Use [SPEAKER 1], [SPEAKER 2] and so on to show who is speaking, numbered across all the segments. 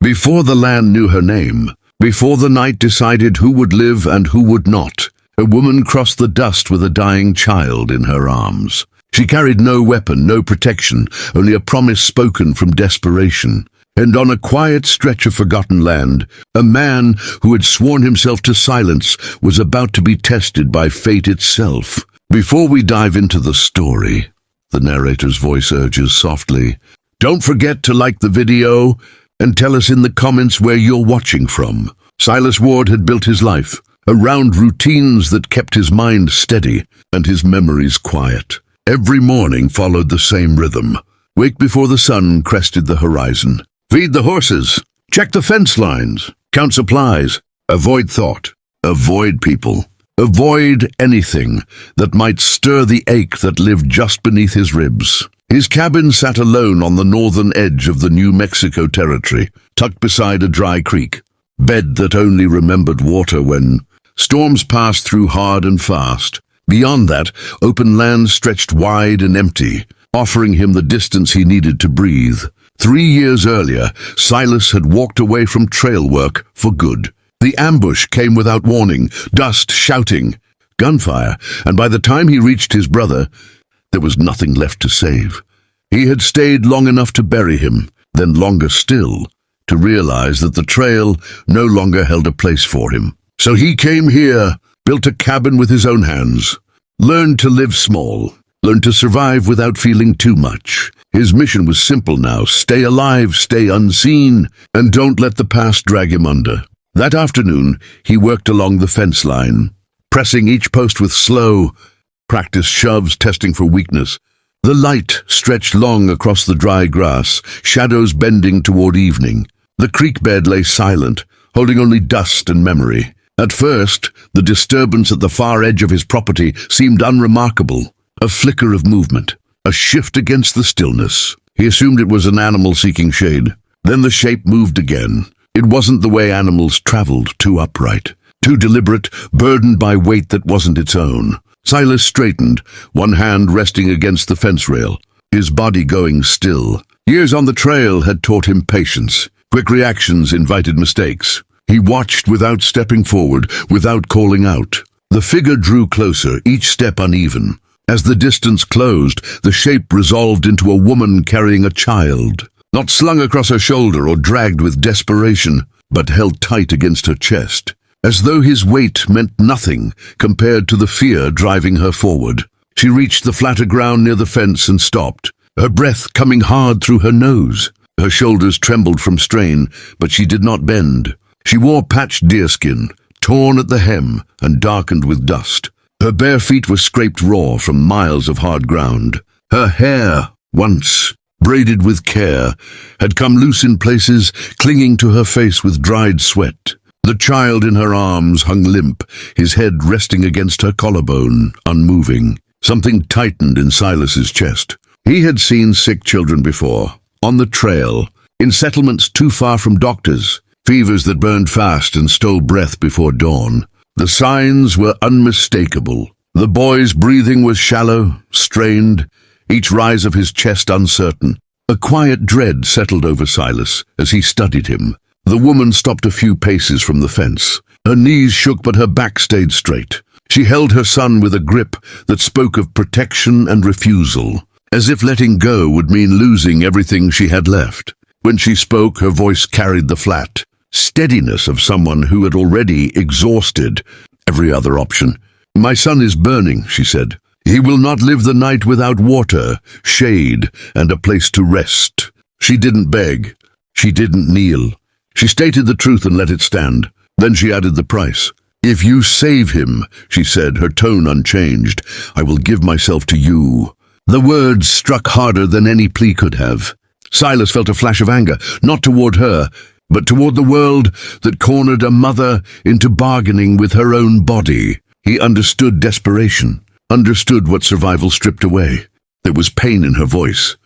[SPEAKER 1] Before the land knew her name, before the night decided who would live and who would not, a woman crossed the dust with a dying child in her arms. She carried no weapon, no protection, only a promise spoken from desperation. And on a quiet stretch of forgotten land, a man who had sworn himself to silence was about to be tested by fate itself. Before we dive into the story, the narrator's voice urges softly, don't forget to like the video and tell us in the comments where you're watching from. Silas Ward had built his life around routines that kept his mind steady and his memories quiet. Every morning followed the same rhythm. Wake before the sun crested the horizon. Feed the horses. Check the fence lines. Count supplies. Avoid thought. Avoid people. Avoid anything that might stir the ache that lived just beneath his ribs. His cabin sat alone on the northern edge of the New Mexico territory, tucked beside a dry creek. Bed that only remembered water when storms passed through hard and fast. Beyond that, open land stretched wide and empty, offering him the distance he needed to breathe. 3 years earlier, Silas had walked away from trail work for good. The ambush came without warning, dust, shouting, gunfire, and by the time he reached his brother, there was nothing left to save. He had stayed long enough to bury him, then longer still, to realize that the trail no longer held a place for him. So he came here, built a cabin with his own hands, learned to live small, learned to survive without feeling too much. His mission was simple now: stay alive, stay unseen, and don't let the past drag him under. That afternoon, he worked along the fence line, pressing each post with slow, practiced shoves, testing for weakness. The light stretched long across the dry grass, shadows bending toward evening. The creek bed lay silent, holding only dust and memory. At first, the disturbance at the far edge of his property seemed unremarkable. A flicker of movement, a shift against the stillness. He assumed it was an animal seeking shade. Then the shape moved again. It wasn't the way animals traveled, too upright, too deliberate, burdened by weight that wasn't its own. Silas straightened, one hand resting against the fence rail, his body going still. Years on the trail had taught him patience. Quick reactions invited mistakes. He watched without stepping forward, without calling out. The figure drew closer, each step uneven. As the distance closed, the shape resolved into a woman carrying a child, not slung across her shoulder or dragged with desperation, but held tight against her chest, as though his weight meant nothing compared to the fear driving her forward. She reached the flatter ground near the fence and stopped, her breath coming hard through her nose. Her shoulders trembled from strain, but she did not bend. She wore patched deerskin, torn at the hem and darkened with dust. Her bare feet were scraped raw from miles of hard ground. Her hair, once braided with care, had come loose in places, clinging to her face with dried sweat. The child in her arms hung limp, his head resting against her collarbone, unmoving. Something tightened in Silas's chest. He had seen sick children before, on the trail, in settlements too far from doctors, fevers that burned fast and stole breath before dawn. The signs were unmistakable. The boy's breathing was shallow, strained, each rise of his chest uncertain. A quiet dread settled over Silas as he studied him. The woman stopped a few paces from the fence. Her knees shook, but her back stayed straight. She held her son with a grip that spoke of protection and refusal, as if letting go would mean losing everything she had left. When she spoke, her voice carried the flat steadiness of someone who had already exhausted every other option. "My son is burning," she said. "He will not live the night without water, shade, and a place to rest." She didn't beg. She didn't kneel. She stated the truth and let it stand. Then she added the price. "If you save him," she said, her tone unchanged, "I will give myself to you." The words struck harder than any plea could have. Silas felt a flash of anger, not toward her, but toward the world that cornered a mother into bargaining with her own body. He understood desperation, understood what survival stripped away. There was pain in her voice,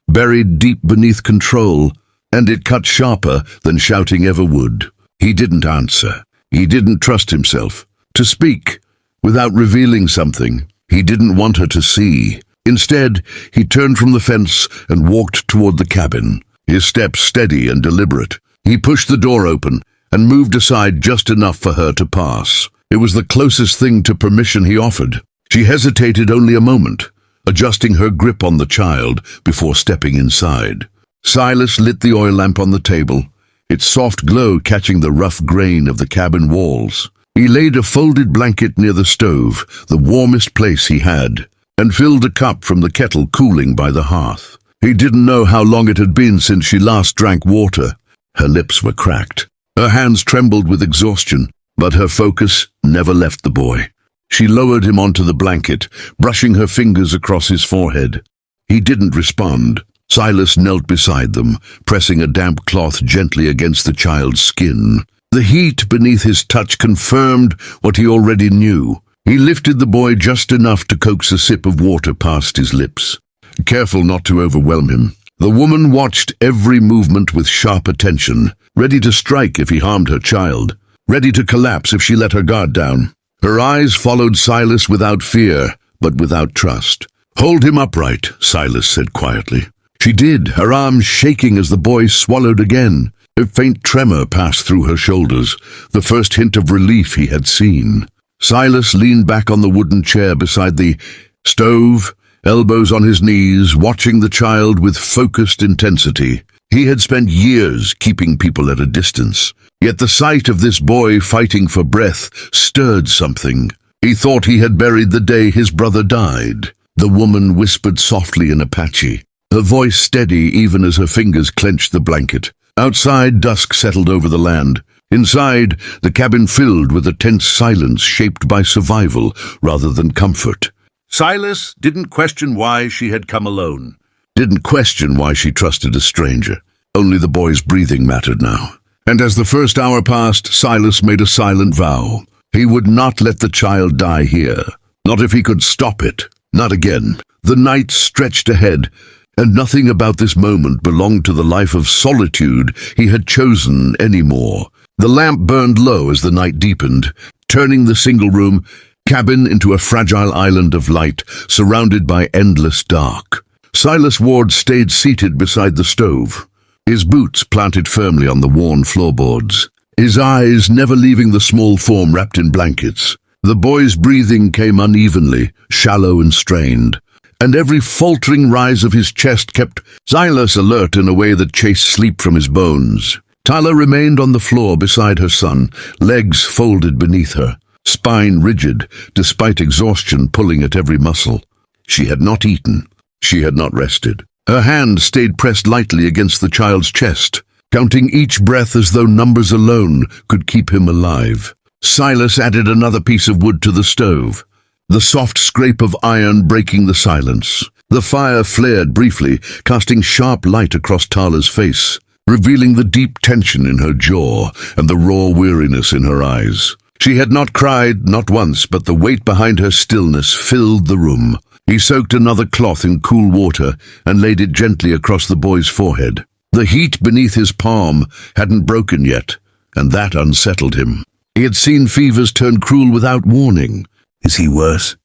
[SPEAKER 1] buried deep beneath control, and it cut sharper than shouting ever would. He didn't answer. He didn't trust himself to speak without revealing something he didn't want her to see. Instead, he turned from the fence and walked toward the cabin, his steps steady and deliberate. He pushed the door open and moved aside just enough for her to pass. It was the closest thing to permission he offered. She hesitated only a moment, adjusting her grip on the child before stepping inside. Silas lit the oil lamp on the table, its soft glow catching the rough grain of the cabin walls. He laid a folded blanket near the stove, the warmest place he had, and filled a cup from the kettle cooling by the hearth. He didn't know how long it had been since she last drank water. Her lips were cracked. Her hands trembled with exhaustion, but her focus never left the boy. She lowered him onto the blanket, brushing her fingers across his forehead. He didn't respond. Silas knelt beside them, pressing a damp cloth gently against the child's skin. The heat beneath his touch confirmed what he already knew. He lifted the boy just enough to coax a sip of water past his lips, careful not to overwhelm him. The woman watched every movement with sharp attention, ready to strike if he harmed her child, ready to collapse if she let her guard down. Her eyes followed Silas without fear, but without trust. "Hold him upright," Silas said quietly. She did, her arms shaking as the boy swallowed again. A faint tremor passed through her shoulders, the first hint of relief he had seen. Silas leaned back on the wooden chair beside the stove, elbows on his knees, watching the child with focused intensity. He had spent years keeping people at a distance, yet the sight of this boy fighting for breath stirred something. He thought he had buried the day his brother died. The woman whispered softly in Apache, her voice steady even as her fingers clenched the blanket. Outside, dusk settled over the land. Inside, the cabin filled with a tense silence shaped by survival rather than comfort. Silas didn't question why she had come alone. Didn't question why she trusted a stranger. Only the boy's breathing mattered now. And as the first hour passed, Silas made a silent vow. He would not let the child die here. Not if he could stop it. Not again. The night stretched ahead, and nothing about this moment belonged to the life of solitude he had chosen anymore. The lamp burned low as the night deepened, turning the single-room cabin into a fragile island of light, surrounded by endless dark. Silas Ward stayed seated beside the stove, his boots planted firmly on the worn floorboards, his eyes never leaving the small form wrapped in blankets. The boy's breathing came unevenly, shallow and strained, and every faltering rise of his chest kept Silas alert in a way that chased sleep from his bones. Tyler remained on the floor beside her son, legs folded beneath her, spine rigid, despite exhaustion pulling at every muscle. She had not eaten. She had not rested. Her hand stayed pressed lightly against the child's chest, counting each breath as though numbers alone could keep him alive. Silas added another piece of wood to the stove, the soft scrape of iron breaking the silence. The fire flared briefly, casting sharp light across Tala's face, revealing the deep tension in her jaw and the raw weariness in her eyes. She had not cried, not once, but the weight behind her stillness filled the room. He soaked another cloth in cool water and laid it gently across the boy's forehead. The heat beneath his palm hadn't broken yet, and that unsettled him. He had seen fevers turn cruel without warning. "Is he worse?"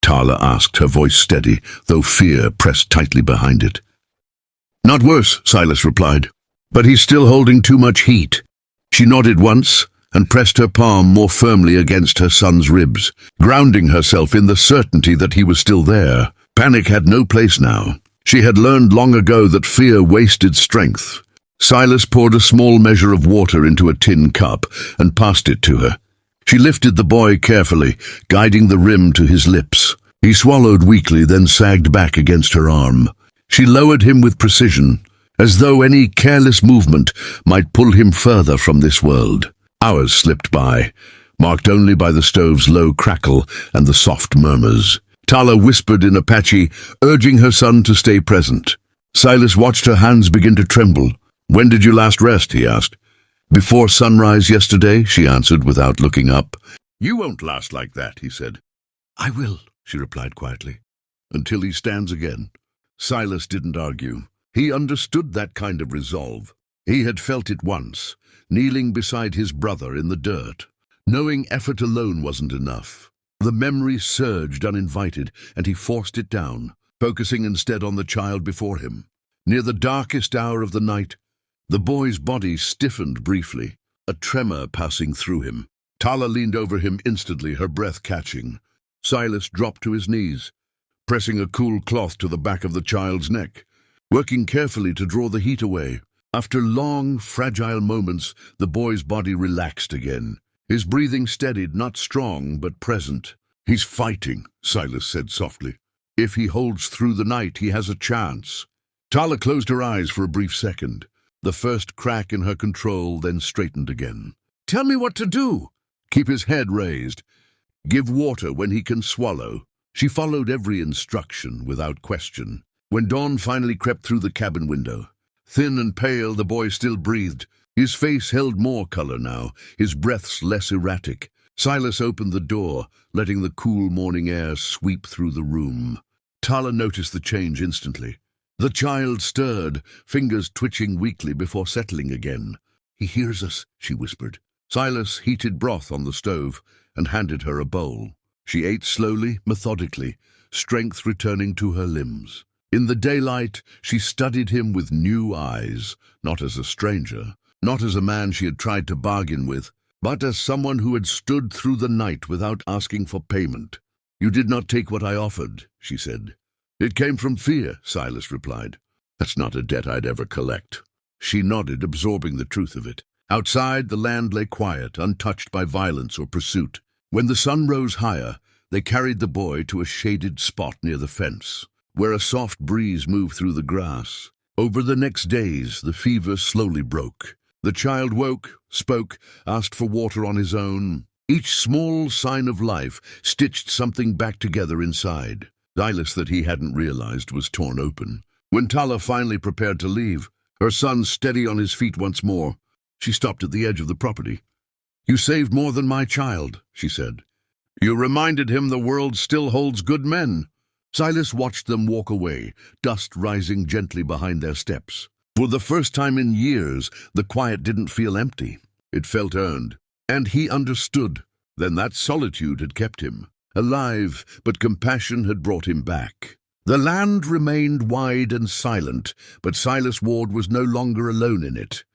[SPEAKER 1] Tala asked, her voice steady, though fear pressed tightly behind it. "Not worse," Silas replied, "but he's still holding too much heat." She nodded once and pressed her palm more firmly against her son's ribs, grounding herself in the certainty that he was still there. Panic had no place now. She had learned long ago that fear wasted strength. Silas poured a small measure of water into a tin cup and passed it to her. She lifted the boy carefully, guiding the rim to his lips. He swallowed weakly, then sagged back against her arm. She lowered him with precision, as though any careless movement might pull him further from this world. Hours slipped by, marked only by the stove's low crackle and the soft murmurs. Tala whispered in Apache, urging her son to stay present. Silas watched her hands begin to tremble. "When did you last rest?" he asked. "Before sunrise yesterday," she answered without looking up. "You won't last like that," he said. "I will," she replied quietly. "Until he stands again." Silas didn't argue. He understood that kind of resolve. He had felt it once, kneeling beside his brother in the dirt, knowing effort alone wasn't enough. The memory surged uninvited, and he forced it down, focusing instead on the child before him. Near the darkest hour of the night, The boy's body stiffened briefly, a tremor passing through him. Tala leaned over him instantly, her breath catching. Silas dropped to his knees, pressing a cool cloth to the back of the child's neck, working carefully to draw the heat away. After long, fragile moments, the boy's body relaxed again. His breathing steadied, not strong, but present. "He's fighting," Silas said softly. "If he holds through the night, he has a chance." Tala closed her eyes for a brief second. The first crack in her control, then straightened again. "Tell me what to do." "Keep his head raised. Give water when he can swallow." She followed every instruction without question. When dawn finally crept through the cabin window, thin and pale, the boy still breathed. His face held more color now, his breaths less erratic. Silas opened the door, letting the cool morning air sweep through the room. Tala noticed the change instantly. The child stirred, fingers twitching weakly before settling again. "He hears us," she whispered. Silas heated broth on the stove and handed her a bowl. She ate slowly, methodically, strength returning to her limbs. In the daylight, she studied him with new eyes, not as a stranger, not as a man she had tried to bargain with, but as someone who had stood through the night without asking for payment. "You did not take what I offered," she said. "It came from fear," Silas replied. "That's not a debt I'd ever collect." She nodded, absorbing the truth of it. Outside, the land lay quiet, untouched by violence or pursuit. When the sun rose higher, they carried the boy to a shaded spot near the fence, where a soft breeze moved through the grass. Over the next days, the fever slowly broke. The child woke, spoke, asked for water on his own. Each small sign of life stitched something back together inside. Silas, that he hadn't realized, was torn open. When Tala finally prepared to leave, her son steady on his feet once more, she stopped at the edge of the property. "You saved more than my child," she said. "You reminded him the world still holds good men." Silas watched them walk away, dust rising gently behind their steps. For the first time in years, the quiet didn't feel empty. It felt earned. And he understood. Then that solitude had kept him alive, but compassion had brought him back. The land remained wide and silent, but Silas Ward was no longer alone in it.